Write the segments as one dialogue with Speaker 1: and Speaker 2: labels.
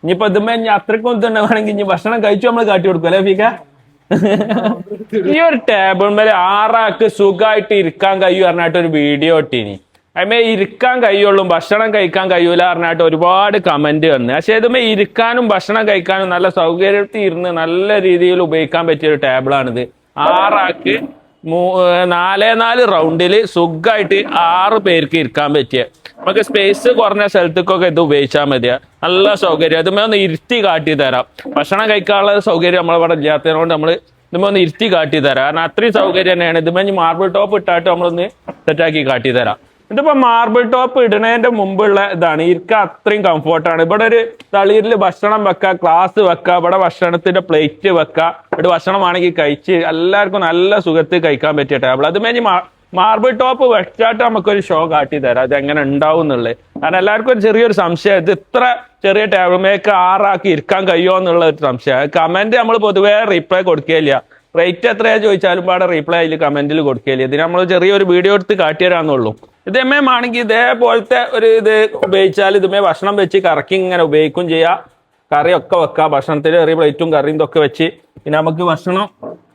Speaker 1: ഇനിയിപ്പോ ഇതുമ്മേ ഇനി അത്രക്കും വേണമെങ്കിൽ ഇനി ഭക്ഷണം കഴിച്ചു നമ്മള് കാട്ടി കൊടുക്കും അല്ലെ ഫീക്ക? ഈ ഒരു ടേബിൾ മേലെ 6 ആൾക്ക് സുഖമായിട്ട് ഇരിക്കാൻ കഴിയും പറഞ്ഞിട്ട് ഒരു വീഡിയോ ഇട്ടിനി. അതിമേ ഇരിക്കാൻ കഴിയുള്ളൂ ഭക്ഷണം കഴിക്കാൻ കഴിയൂല പറഞ്ഞിട്ട് ഒരുപാട് കമന്റ് വന്നു. പക്ഷെ ഇതുമേ ഇരിക്കാനും ഭക്ഷണം കഴിക്കാനും നല്ല സൗകര്യത്തിൽ ഇരുന്ന് നല്ല രീതിയിൽ ഉപയോഗിക്കാൻ പറ്റിയ ഒരു ടേബിളാണിത്. 6 ആൾക്ക് 4 റൗണ്ടില് സുഖമായിട്ട് 6 പേർക്ക് ഇരിക്കാൻ പറ്റിയ, നമുക്ക് സ്പേസ് കുറഞ്ഞ സ്ഥലത്തേക്കൊക്കെ ഇത് ഉപയോഗിച്ചാൽ മതിയാ. നല്ല സൗകര്യം. ഇതുമേ ഒന്ന് ഇരുത്തി കാട്ടി തരാം. ഭക്ഷണം കഴിക്കാനുള്ള സൗകര്യം നമ്മളിവിടെ ഇല്ലാത്തതുകൊണ്ട് നമ്മൾ ഇതുമേ ഒന്ന് ഇരുത്തി കാട്ടി തരാം. കാരണം അത്രയും സൗകര്യം തന്നെയാണ്. ഇതുമേ മാർബിൾ ടോപ്പ് ഇട്ടായിട്ട് നമ്മളൊന്ന് സെറ്റാക്കി കാട്ടി തരാം. ഇതിപ്പോ മാർബിൾ ടോപ്പ് ഇടുന്നതിന്റെ മുമ്പുള്ള ഇതാണ്. ഇരിക്കാൻ അത്രയും കംഫോർട്ടാണ്. ഇവിടെ ഒരു തളിരിൽ ഭക്ഷണം വെക്കുക, ഗ്ലാസ് വെക്കുക, ഇവിടെ ഭക്ഷണത്തിന്റെ പ്ലേറ്റ് വെക്കുക, ഇവിടെ ഭക്ഷണം ആണെങ്കിൽ കഴിച്ച് എല്ലാവർക്കും നല്ല സുഖത്തിൽ കഴിക്കാൻ പറ്റിയ ടേബിൾ. അതുമേ മാർബിൾ ടോപ്പ് വെച്ചാട്ട് നമുക്കൊരു ഷോ കാട്ടി തരാം അത് എങ്ങനെ ഉണ്ടാവും എന്നുള്ളത്. കാരണം എല്ലാവർക്കും ഒരു ചെറിയൊരു സംശയം, ഇത് ഇത്ര ചെറിയ ടേബിൾ മേക്ക് 6 ആക്കി ഇരിക്കാൻ കഴിയുമോ എന്നുള്ള ഒരു സംശയം. കമന്റ് നമ്മൾ പൊതുവേ റീപ്ലൈ കൊടുക്കുകയില്ല. റേറ്റ് എത്രയാ ചോദിച്ചാലും പാടെ റീപ്ലൈ അതിൽ കമന്റിൽ കൊടുക്കുകയില്ല. ഇതിന് നമ്മൾ ചെറിയൊരു വീഡിയോ എടുത്ത് കാട്ടിത്തരാന്നുള്ളൂ. ഇത് ആണെങ്കിൽ ഇതേപോലത്തെ ഒരു ഇത് ഉപയോഗിച്ചാൽ ഇതുമേ ഭക്ഷണം വെച്ച് കറക്കി ഇങ്ങനെ ഉപയോഗിക്കും ചെയ്യാം. കറിയൊക്കെ വെക്കാം. ഭക്ഷണത്തിൽ ചെറിയ പ്ലേറ്റും കറിയും ഇതൊക്കെ വെച്ച് പിന്നെ നമുക്ക് ഭക്ഷണം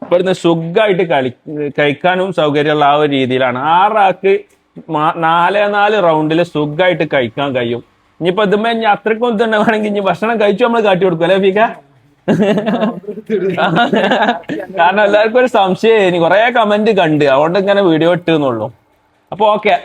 Speaker 1: ഇവിടുന്ന് സുഖമായിട്ട് കഴിക്കാനും സൗകര്യമുള്ള ആ ഒരു രീതിയിലാണ്. 6 ആൾക്ക് 4 റൗണ്ടിൽ സുഖമായിട്ട് കഴിക്കാൻ കഴിയും. ഇനിയിപ്പോ ഇതുമേ ഇനി അത്രക്കും വേണമെങ്കിൽ ഇനി ഭക്ഷണം കഴിച്ചു നമ്മൾ കാട്ടി കൊടുക്കും അല്ലെ ഫീക്ക? കാരണം എല്ലാവർക്കും ഒരു സംശയം, ഇനി കുറെ കമന്റ് കണ്ട് അതുകൊണ്ട് ഇങ്ങനെ വീഡിയോ ഇട്ടുന്നുള്ളൂ. അപ്പൊ ഓക്കെ.